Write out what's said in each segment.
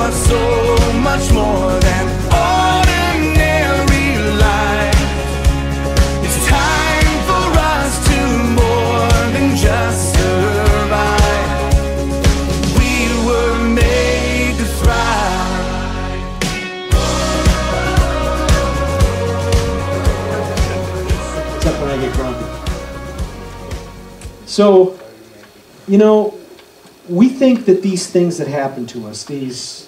are so much more than ordinary life. It's time for us to more than just survive. We were made to thrive. Except when I get grumpy. So, you know, we think that these things that happen to us, these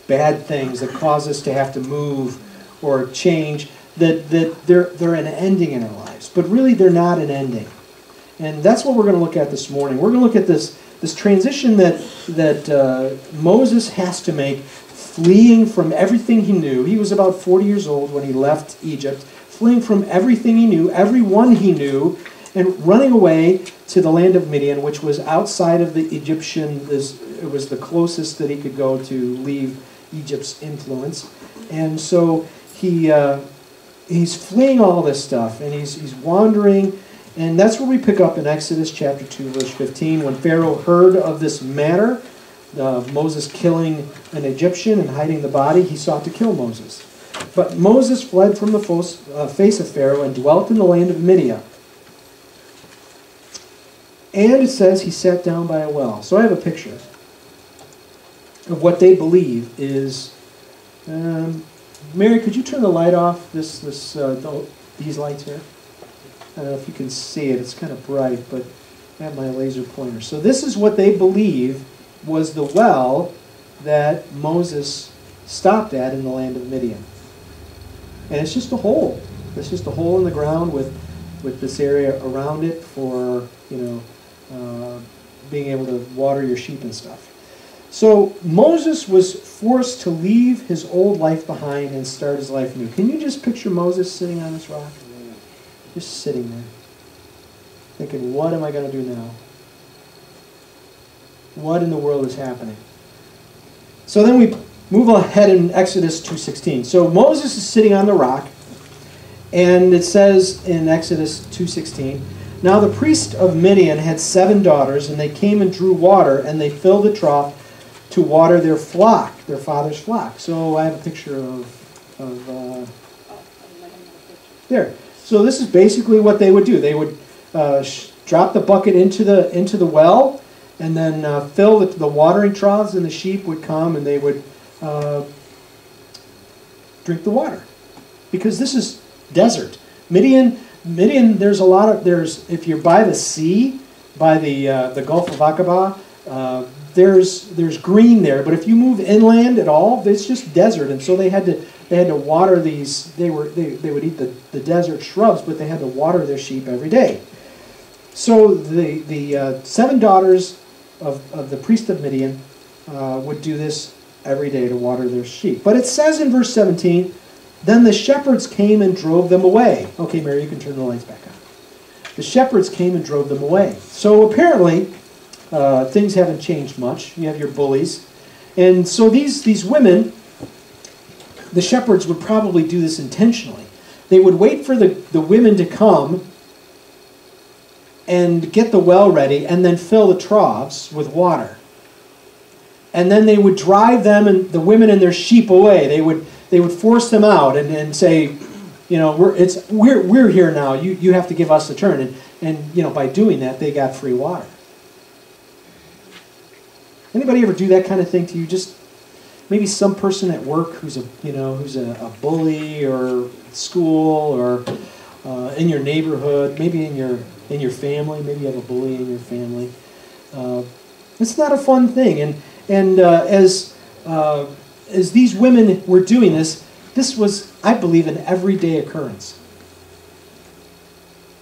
bad things that cause us to have to move or change, that they're an ending in our lives. But really, they're not an ending. And that's what we're going to look at this morning. We're going to look at this transition that Moses has to make, fleeing from everything he knew. He was about 40 years old when he left Egypt, fleeing from everything he knew, everyone he knew, and running away to the land of Midian, which was outside of the Egyptian. It was the closest that he could go to leave Egypt's influence. And so he's fleeing all this stuff, and he's wandering. And that's where we pick up in Exodus chapter 2, verse 15. When Pharaoh heard of this matter, Moses killing an Egyptian and hiding the body, he sought to kill Moses. But Moses fled from the face of Pharaoh and dwelt in the land of Midian. And it says he sat down by a well. So I have a picture of what they believe is. Mary, could you turn the light off? These lights here. I don't know if you can see it. It's kind of bright, but I have my laser pointer. So this is what they believe was the well that Moses stopped at in the land of Midian. And it's just a hole. It's just a hole in the ground with this area around it for, being able to water your sheep and stuff. So Moses was forced to leave his old life behind and start his life new. Can you just picture Moses sitting on this rock? Just sitting there, thinking, what am I going to do now? What in the world is happening? So then we move ahead in Exodus 2:16. So Moses is sitting on the rock, and it says in Exodus 2:16, now the priest of Midian had 7 daughters, and they came and drew water, and they filled the trough to water their flock, their father's flock. So I have a picture of there. So this is basically what they would do. They would drop the bucket into the well, and then fill the watering troughs, and the sheep would come, and they would drink the water, because this is desert. Midian, if you're by the sea, by the Gulf of Aqaba, there's green there. But if you move inland at all, it's just desert. And so they had to water these. They would eat the desert shrubs, but they had to water their sheep every day. So the 7 daughters of the priest of Midian would do this every day to water their sheep. But it says in verse 17, then the shepherds came and drove them away. Okay, Mary, you can turn the lights back on. The shepherds came and drove them away. So apparently, things haven't changed much. You have your bullies. And so these women, the shepherds would probably do this intentionally. They would wait for the women to come and get the well ready and then fill the troughs with water. And then they would drive them and the women and their sheep away. They would force them out and say, we're here now. You have to give us a turn. And by doing that, they got free water. Anybody ever do that kind of thing to you? Just maybe some person at work who's a bully, or at school, or in your neighborhood, maybe in your family. Maybe you have a bully in your family. It's not a fun thing. And as these women were doing this was, I believe, an everyday occurrence.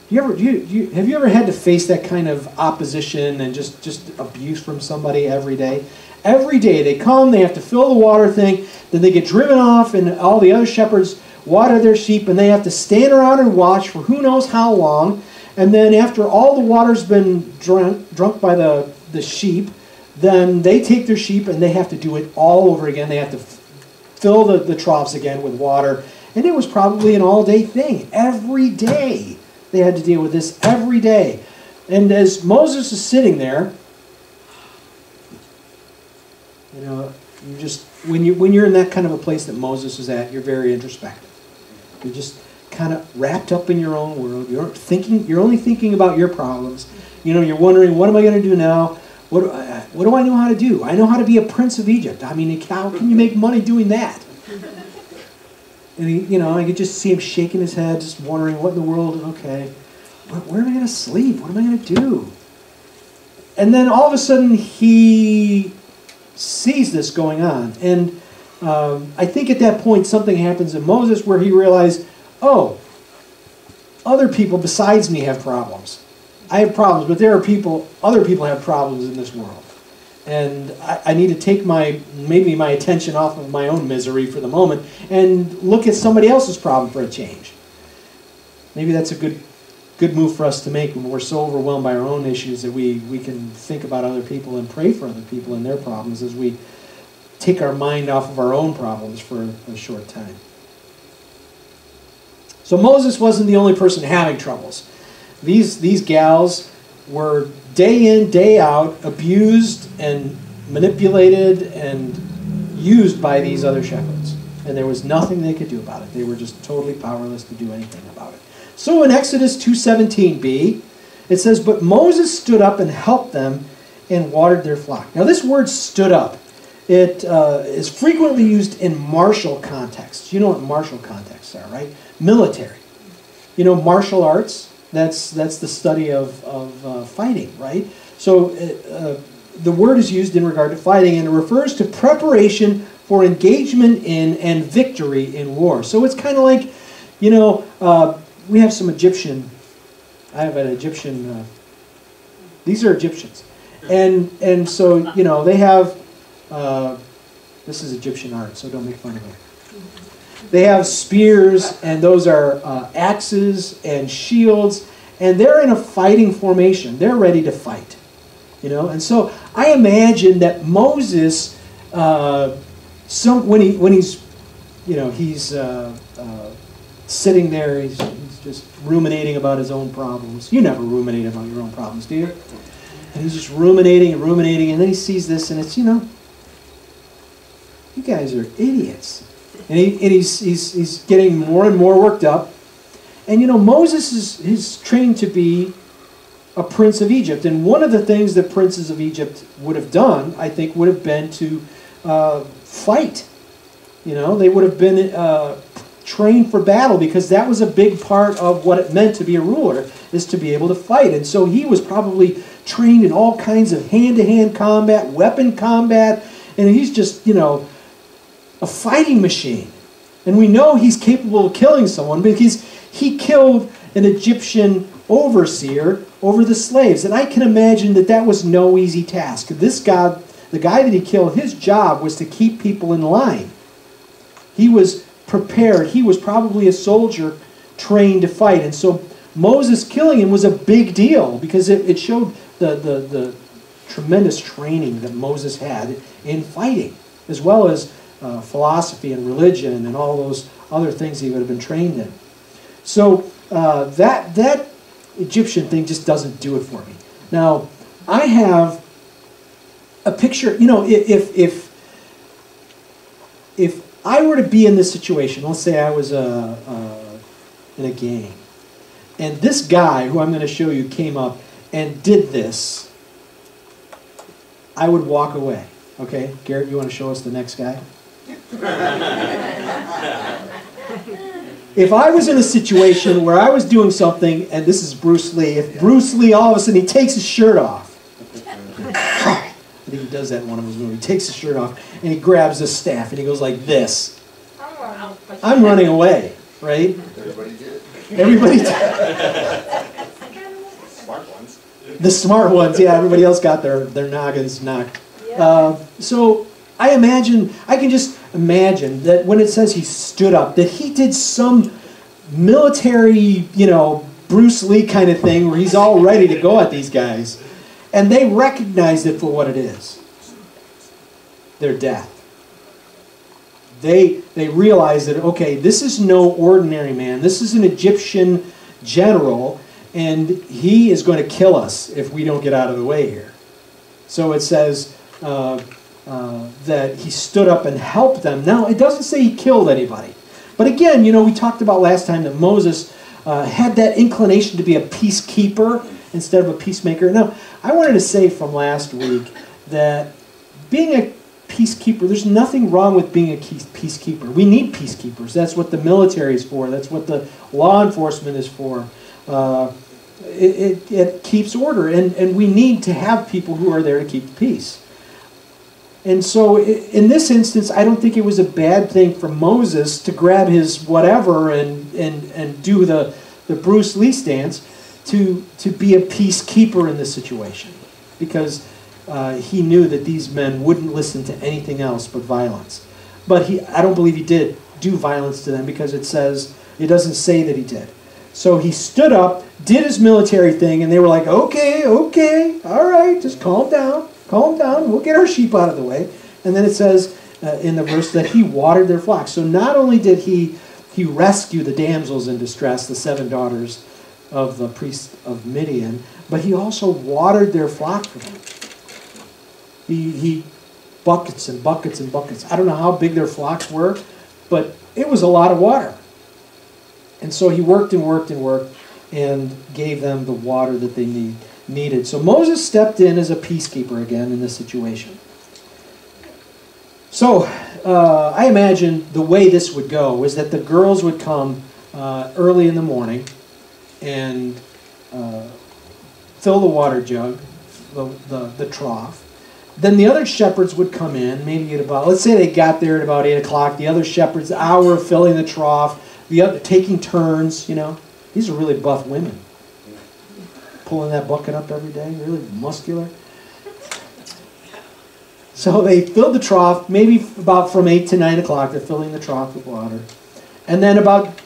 Have you ever had to face that kind of opposition and just abuse from somebody every day? Every day they come, they have to fill the water thing, then they get driven off, and all the other shepherds water their sheep, and they have to stand around and watch for who knows how long. And then after all the water's been drunk by the sheep, then they take their sheep and they have to do it all over again. They have to fill the troughs again with water. And it was probably an all-day thing. Every day they had to deal with this, every day. And as Moses is sitting there, You just when you're in that kind of a place that Moses is at, you're very introspective. You're just kind of wrapped up in your own world. You're only thinking about your problems. You're wondering, what am I going to do now? What do I know how to do? I know how to be a prince of Egypt. I mean, how can you make money doing that? And I could just see him shaking his head, just wondering what in the world. Okay, where am I going to sleep? What am I going to do? And then all of a sudden he sees this going on, and I think at that point something happens in Moses where he realized, oh, other people besides me have problems. I have problems, but other people have problems in this world. And I need to take maybe my attention off of my own misery for the moment and look at somebody else's problem for a change. Maybe that's a good move for us to make when we're so overwhelmed by our own issues that we can think about other people and pray for other people and their problems as we take our mind off of our own problems for a short time. So Moses wasn't the only person having troubles. These gals were day in, day out abused and manipulated and used by these other shepherds. And there was nothing they could do about it. They were just totally powerless to do anything about it. So in Exodus 2:17b, it says, "But Moses stood up and helped them and watered their flock." Now this word "stood up," it is frequently used in martial contexts. You know what martial contexts are, right? Military. Martial arts, that's the study of fighting, right? So the word is used in regard to fighting, and it refers to preparation for engagement in and victory in war. So it's kind of like, we have some I have an Egyptian, these are Egyptians. And so, they have, this is Egyptian art, so don't make fun of it. They have spears, and those are axes and shields, and they're in a fighting formation. They're ready to fight, And so I imagine that Moses, when he's sitting there, he's just ruminating about his own problems. You never ruminate about your own problems, do you? And he's just ruminating, and then he sees this, and it's, you guys are idiots. And he's getting more and more worked up. And Moses is trained to be a prince of Egypt. And one of the things that princes of Egypt would have done, I think, would have been to fight. They would have been trained for battle, because that was a big part of what it meant to be a ruler, is to be able to fight. And so he was probably trained in all kinds of hand-to-hand combat, weapon combat, and he's just, a fighting machine. And we know he's capable of killing someone because he killed an Egyptian overseer over the slaves. And I can imagine that was no easy task. This guy, the guy that he killed, his job was to keep people in line. He was prepared. He was probably a soldier trained to fight. And so Moses killing him was a big deal, because it showed the tremendous training that Moses had in fighting, as well as philosophy and religion and all those other things he would have been trained in. So that Egyptian thing just doesn't do it for me. Now, I have a picture, if I were to be in this situation, let's say I was in a gang, and this guy, who I'm going to show you, came up and did this, I would walk away. Okay? Garrett, you want to show us the next guy? If I was in a situation where I was doing something, and this is Bruce Lee, if Bruce Lee all of a sudden he takes his shirt off, I think he does that in one of his movies, he takes his shirt off and he grabs his staff and he goes like this, I'm running away, right? Everybody did. Everybody did. Smart ones. The smart ones, yeah, everybody else got their noggins knocked. So I can just imagine that when it says he stood up, that he did some military, Bruce Lee kind of thing where he's all ready to go at these guys. And they recognized it for what it is. Their death. They realized that, okay, this is no ordinary man. This is an Egyptian general, and he is going to kill us if we don't get out of the way here. So it says, that he stood up and helped them. Now, it doesn't say he killed anybody. But again, we talked about last time that Moses had that inclination to be a peacekeeper instead of a peacemaker. Now, I wanted to say from last week that being a peacekeeper, there's nothing wrong with being a peacekeeper. We need peacekeepers. That's what the military is for. That's what the law enforcement is for. It keeps order, and we need to have people who are there to keep the peace. And so in this instance, I don't think it was a bad thing for Moses to grab his whatever and do the Bruce Lee stance to be a peacekeeper in this situation, because he knew that these men wouldn't listen to anything else but violence. But I don't believe he did do violence to them, because it doesn't say that he did. So he stood up, did his military thing, and they were like, okay, all right, just calm down, we'll get our sheep out of the way. And then it says in the verse that he watered their flocks. So not only did he rescue the damsels in distress, the 7 daughters of the priest of Midian, but he also watered their flock for them. He buckets and buckets and buckets. I don't know how big their flocks were, but it was a lot of water. And so he worked and worked and worked and gave them the water that they needed. So Moses stepped in as a peacekeeper again in this situation. So I imagine the way this would go is that the girls would come early in the morning and fill the water jug, the trough. Then the other shepherds would come in, maybe at about, let's say they got there at about 8 o'clock. The other shepherds, the hour of filling the trough, the other taking turns, These are really buff women. Pulling that bucket up every day, really muscular. So they filled the trough, maybe about from 8 to 9 o'clock, they're filling the trough with water. And then about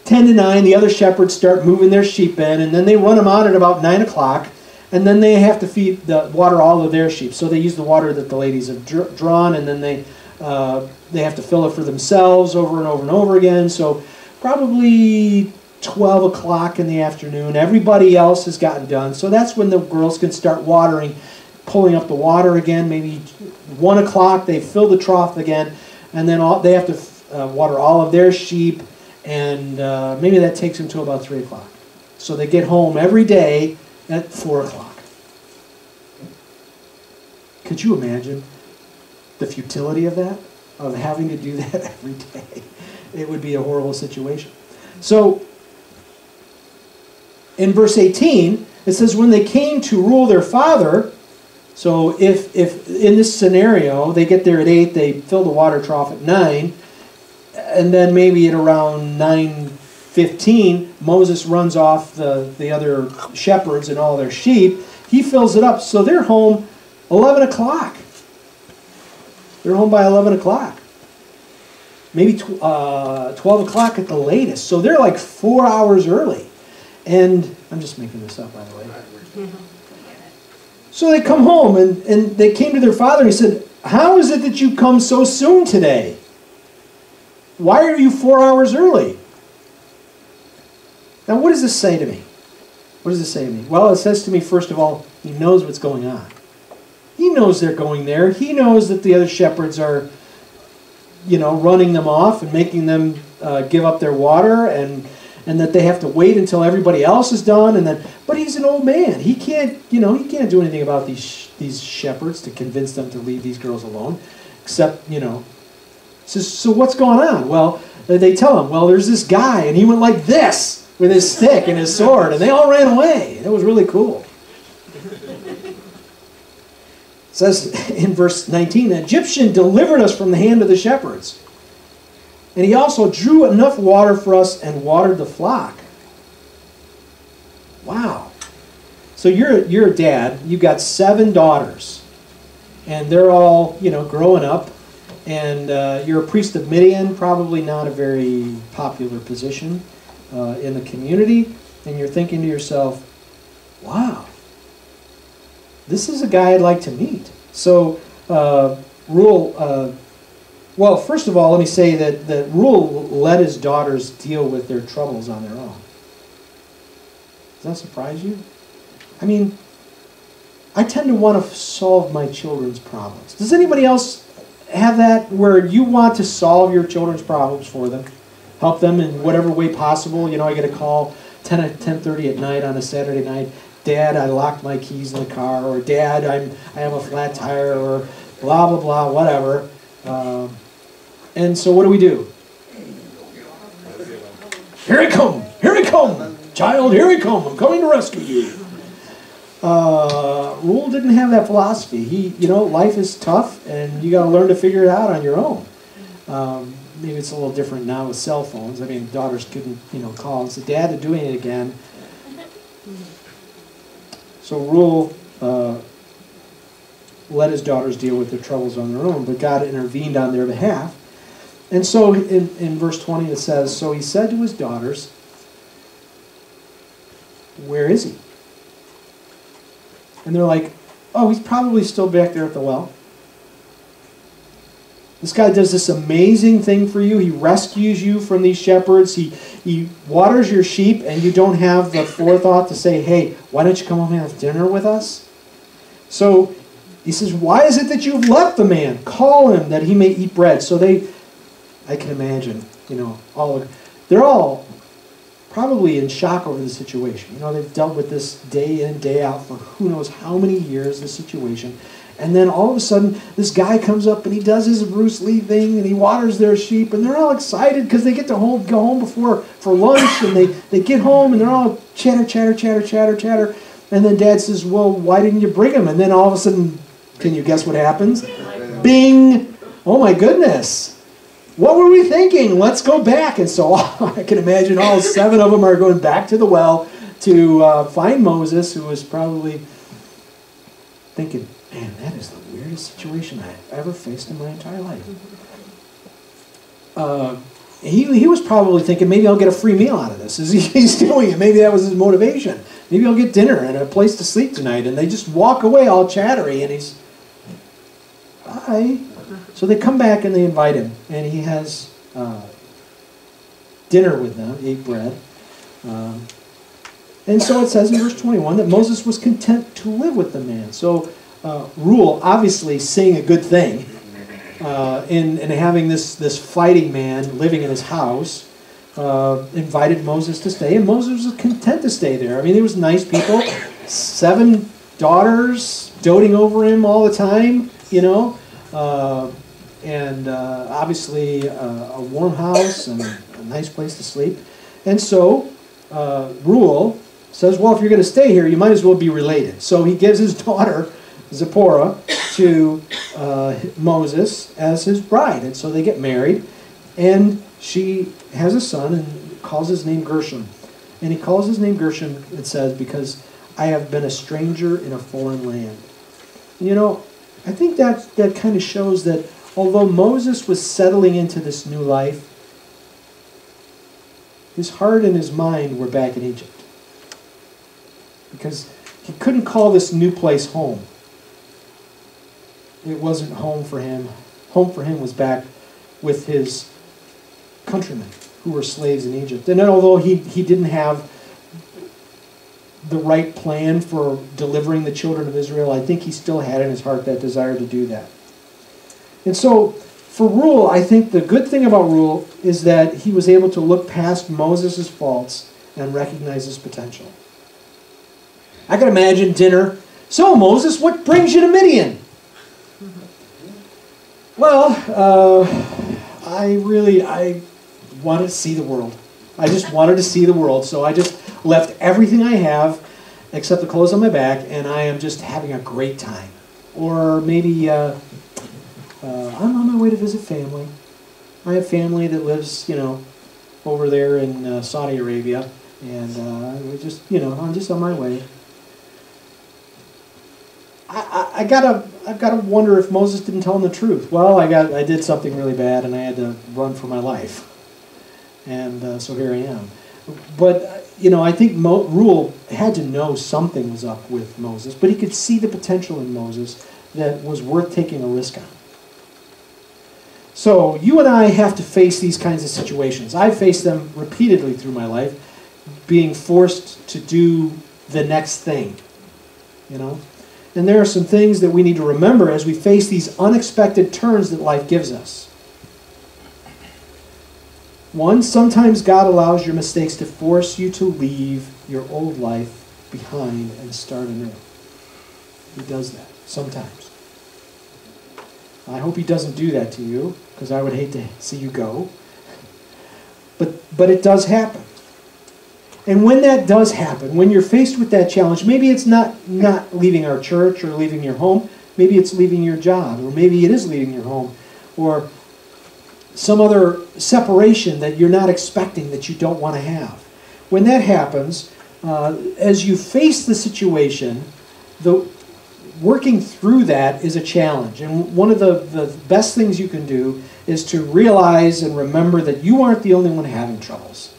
10 to 9, the other shepherds start moving their sheep in, and then they run them out at about 9 o'clock. And then they have to water all of their sheep. So they use the water that the ladies have drawn, and then they have to fill it for themselves over and over and over again. So probably 12 o'clock in the afternoon, everybody else has gotten done. So that's when the girls can start watering, pulling up the water again. Maybe 1 o'clock, they fill the trough again, and then they have to water all of their sheep, and maybe that takes them to about 3 o'clock. So they get home every day at 4 o'clock. Could you imagine the futility of that? Of having to do that every day? It would be a horrible situation. So, in verse 18, it says, when they came to rule their father, so if in this scenario, they get there at 8, they fill the water trough at 9, and then maybe at around 9:15, Moses runs off the other shepherds and all their sheep. He fills it up. So they're home 11 o'clock. They're home by 11 o'clock. Maybe 12 o'clock at the latest. So they're like 4 hours early. And I'm just making this up, by the way. So they come home, and they came to their father, and he said, how is it that you come so soon today? Why are you 4 hours early? Now, what does this say to me? What does this say to me? Well, it says to me, first of all, he knows what's going on. He knows they're going there. He knows that the other shepherds are, running them off and making them give up their water, and that they have to wait until everybody else is done. But he's an old man. He can't do anything about these shepherds to convince them to leave these girls alone, except, So what's going on? Well, they tell him, well, there's this guy, and he went like this with his stick and his sword, and they all ran away. It was really cool. It says in verse 19, an Egyptian delivered us from the hand of the shepherds, and he also drew enough water for us and watered the flock. Wow. So you're a dad. You've got 7 daughters, and they're all, growing up. And you're a priest of Midian, probably not a very popular position in the community. And you're thinking to yourself, wow, this is a guy I'd like to meet. So well, first of all, let me say that Reuel let his daughters deal with their troubles on their own. Does that surprise you? I mean, I tend to want to solve my children's problems. Does anybody else have that where you want to solve your children's problems for them? Help them in whatever way possible? You know, I get a call 10:30 at night on a Saturday night. Dad, I locked my keys in the car. Or Dad, I have a flat tire. Or blah, blah, blah, whatever. And so what do? Here I come! Here I come! Child, here I come! I'm coming to rescue you. Rule didn't have that philosophy. Life is tough, and you got to learn to figure it out on your own. Maybe it's a little different now with cell phones. I mean, daughters couldn't, call and say, "Dad, they're doing it again." So Rule let his daughters deal with their troubles on their own, but God intervened on their behalf. And so in verse 20 it says, "So he said to his daughters, 'Where is he?' And they're like, 'Oh, he's probably still back there at the well.' This guy does this amazing thing for you. He rescues you from these shepherds. He waters your sheep, and you don't have the forethought to say, 'Hey, why don't you come home and have dinner with us?' So he says, 'Why is it that you've left the man? Call him that he may eat bread.'" So I can imagine, they're all probably in shock over the situation. They've dealt with this day in, day out for who knows how many years, this situation. And then all of a sudden, this guy comes up and he does his Bruce Lee thing and he waters their sheep, and they're all excited because they get to go home for lunch, and they get home and they're all chatter. And then Dad says, "Well, why didn't you bring him?" And then all of a sudden, can you guess what happens? Bing! Oh my goodness! What were we thinking? Let's go back. And so I can imagine all 7 of them are going back to the well to find Moses, who was probably thinking, "Man, that is the weirdest situation I've ever faced in my entire life." He was probably thinking, maybe I'll get a free meal out of this as he's doing it. Maybe that was his motivation. Maybe I'll get dinner and a place to sleep tonight. And they just walk away all chattery, and he's, "Bye." So they come back and they invite him, and he has dinner with them, ate bread. And so it says in verse 21 that Moses was content to live with the man. So Rule, obviously seeing a good thing in having this fighting man living in his house, invited Moses to stay, and Moses was content to stay there. I mean, he was nice people, 7 daughters doting over him all the time, and obviously a warm house and a nice place to sleep. And so Rule says, well, if you're going to stay here, you might as well be related. So he gives his daughter, Zipporah, to Moses as his bride. And so they get married, and she has a son and calls his name Gershom. And he calls his name Gershom, it says, because I have been a stranger in a foreign land. I think that kind of shows that although Moses was settling into this new life, his heart and his mind were back in Egypt. Because he couldn't call this new place home. It wasn't home for him. Home for him was back with his countrymen who were slaves in Egypt. And although he didn't have the right plan for delivering the children of Israel, I think he still had in his heart that desire to do that. And so, for Rule, I think the good thing about Rule is that he was able to look past Moses' faults and recognize his potential. I can imagine dinner. So, Moses, what brings you to Midian? Well, I wanted to see the world. I just wanted to see the world, so I just left everything I have except the clothes on my back, and I am just having a great time. Or maybe I'm on my way to visit family. I have family that lives, over there in Saudi Arabia, and I'm just on my way. I've got to wonder if Moses didn't tell him the truth. Well, I did something really bad, and I had to run for my life, and so here I am. But I think Rule had to know something was up with Moses, but he could see the potential in Moses that was worth taking a risk on. So you and I have to face these kinds of situations. I've faced them repeatedly through my life, being forced to do the next thing, And there are some things that we need to remember as we face these unexpected turns that life gives us. One, sometimes God allows your mistakes to force you to leave your old life behind and start anew. He does that sometimes. I hope he doesn't do that to you, because I would hate to see you go. But it does happen. And when that does happen, when you're faced with that challenge, maybe it's not leaving our church or leaving your home. Maybe it's leaving your job, or maybe it is leaving your home, or some other separation that you're not expecting, that you don't want to have. When that happens, as you face the situation, working through that is a challenge. And one of the best things you can do is to realize and remember that you aren't the only one having troubles.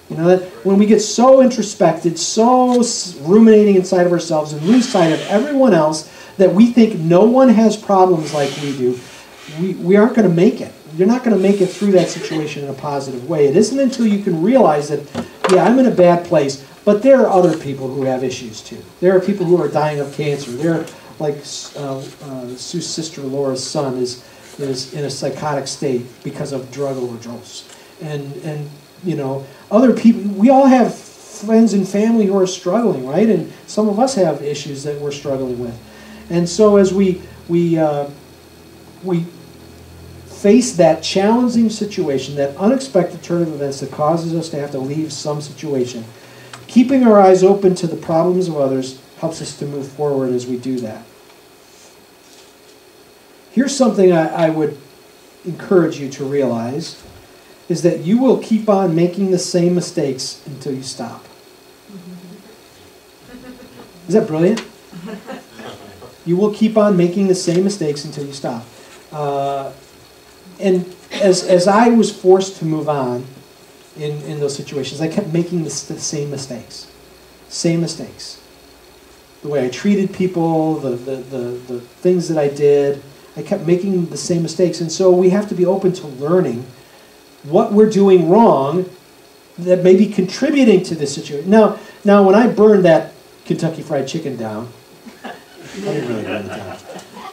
You know, that when we get so introspected, so ruminating inside of ourselves and lose sight of everyone else, that we think no one has problems like we do, we aren't going to make it. You're not going to make it through that situation in a positive way. It isn't until you can realize that, yeah, I'm in a bad place, but there are other people who have issues too. There are people who are dying of cancer. There are, like Sue's sister Laura's son is in a psychotic state because of drug overdose. And you know, other people, we all have friends and family who are struggling, right? And some of us have issues that we're struggling with. And so as we face that challenging situation, that unexpected turn of events that causes us to have to leave some situation, keeping our eyes open to the problems of others helps us to move forward as we do that. Here's something I would encourage you to realize, is that you will keep on making the same mistakes until you stop. Is that brilliant? You will keep on making the same mistakes until you stop. And as I was forced to move on in those situations, I kept making the same mistakes. Same mistakes. The way I treated people, the things that I did, I kept making the same mistakes. And so we have to be open to learning what we're doing wrong that may be contributing to this situation. Now when I burned that Kentucky Fried Chicken down, I didn't really burn it down.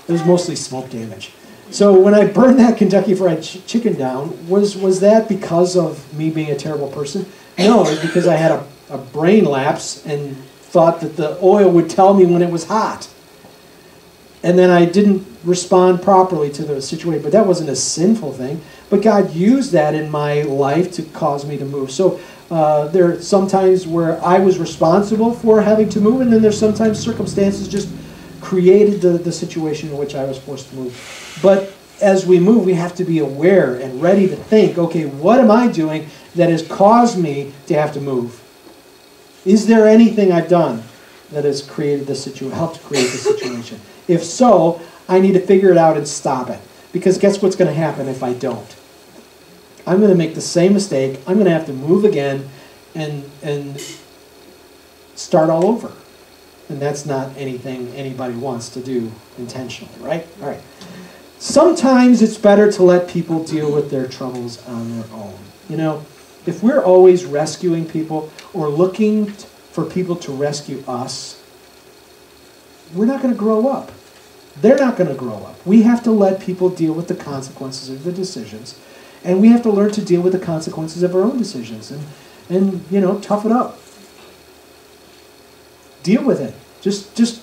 It was mostly smoke damage. So when I burned that Kentucky Fried Chicken down, was that because of me being a terrible person? No, it was because I had a brain lapse and thought that the oil would tell me when it was hot. And then I didn't respond properly to the situation. But that wasn't a sinful thing. But God used that in my life to cause me to move. So there are some times where I was responsible for having to move, and then there's sometimes circumstances just created the situation in which I was forced to move. But as we move, we have to be aware and ready to think, okay, what am I doing that has caused me to have to move? Is there anything I've done that has created this situation, helped create this situation? If so, I need to figure it out and stop it. Because guess what's going to happen if I don't? I'm going to make the same mistake. I'm going to have to move again and start all over. And that's not anything anybody wants to do intentionally, right? All right. Sometimes it's better to let people deal with their troubles on their own. You know, if we're always rescuing people or looking for people to rescue us, we're not going to grow up. They're not going to grow up. We have to let people deal with the consequences of the decisions. And we have to learn to deal with the consequences of our own decisions. And you know, tough it up. Deal with it. Just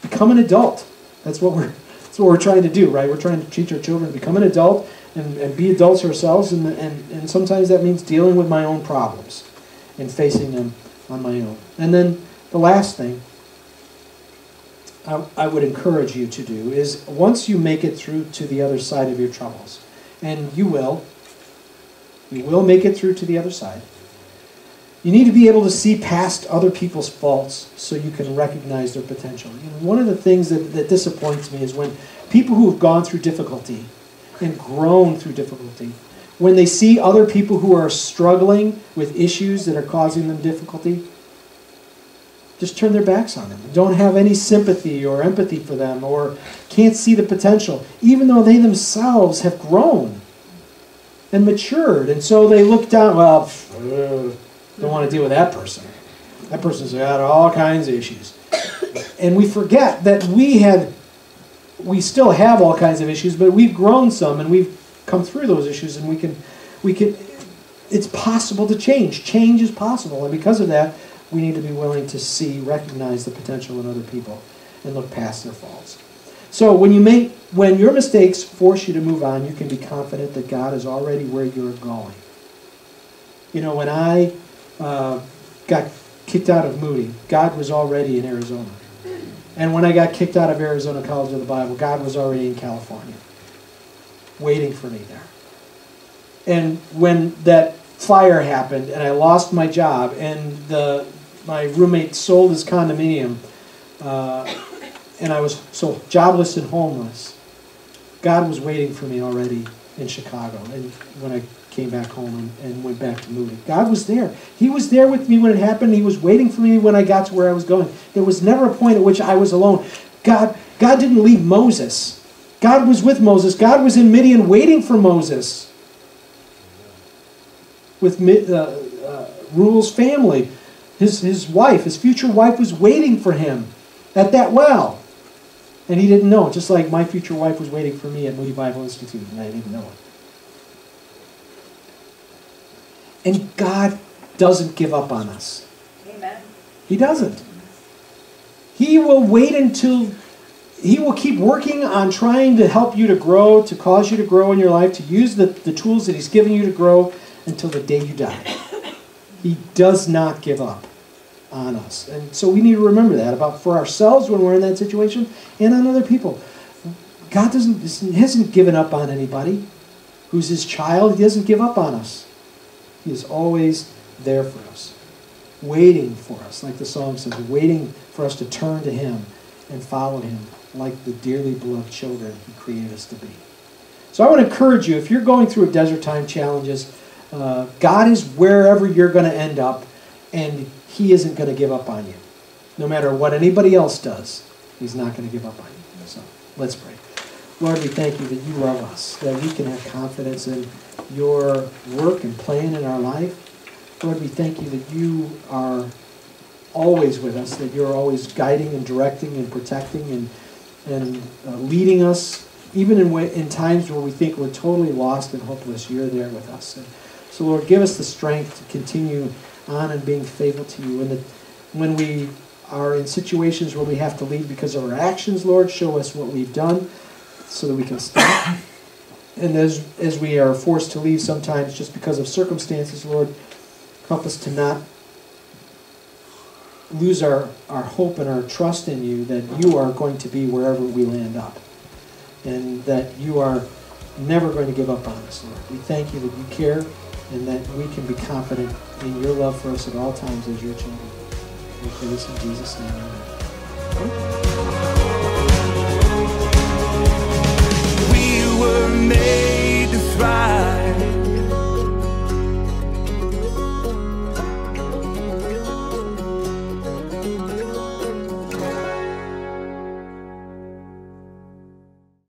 become an adult. That's what we're trying to do, right? We're trying to teach our children to become an adult and be adults ourselves. And sometimes that means dealing with my own problems and facing them on my own. And then the last thing I would encourage you to do is, once you make it through to the other side of your troubles, and you will make it through to the other side, you need to be able to see past other people's faults so you can recognize their potential. You know, one of the things that disappoints me is when people who have gone through difficulty and grown through difficulty, when they see other people who are struggling with issues that are causing them difficulty, just turn their backs on them. Don't have any sympathy or empathy for them, or can't see the potential, even though they themselves have grown and matured. And so they look down, well, don't want to deal with that person. That person's got all kinds of issues. And we forget that we still have all kinds of issues, but we've grown some and we've come through those issues, and we can, it's possible to change. Change is possible, and because of that, we need to be willing to recognize the potential in other people and look past their faults. So when your mistakes force you to move on, you can be confident that God is already where you're going. You know, when I got kicked out of Moody, God was already in Arizona. And when I got kicked out of Arizona College of the Bible, God was already in California, waiting for me there. And when that fire happened and I lost my job and my roommate sold his condominium and I was so jobless and homeless, God was waiting for me already in Chicago. And when I came back home and went back to Moody, God was there. He was there with me when it happened. He was waiting for me when I got to where I was going. There was never a point at which I was alone. God didn't leave Moses. God was with Moses. God was in Midian waiting for Moses. With Reuel's family, his wife, his future wife, was waiting for him at that well. And he didn't know, just like my future wife was waiting for me at Moody Bible Institute, and I didn't know it. And God doesn't give up on us. Amen. He doesn't. He will wait until, he will keep working on trying to help you to grow, to cause you to grow in your life, to use the tools that he's given you to grow until the day you die. He does not give up on us. And so we need to remember that for ourselves when we're in that situation and on other people. God hasn't given up on anybody who's his child. He doesn't give up on us. He is always there for us, waiting for us, like the song says, waiting for us to turn to him and follow him like the dearly beloved children he created us to be. So I want to encourage you, if you're going through a desert time challenges, God is wherever you're going to end up, and he isn't going to give up on you. No matter what anybody else does, he's not going to give up on you. So let's pray. Lord, we thank you that you love us, that we can have confidence in your work and plan in our life. Lord, we thank you that you are always with us, that you're always guiding and directing and protecting and leading us. Even in times where we think we're totally lost and hopeless, you're there with us. And so, Lord, give us the strength to continue on and being faithful to you. And that when we are in situations where we have to leave because of our actions, Lord, show us what we've done so that we can stop. And as we are forced to leave sometimes just because of circumstances, Lord, help us to not lose our hope and our trust in you, that you are going to be wherever we land up. And that you are never going to give up on us, Lord. We thank you that you care and that we can be confident in your love for us at all times as your children. We pray this in Jesus' name. Amen.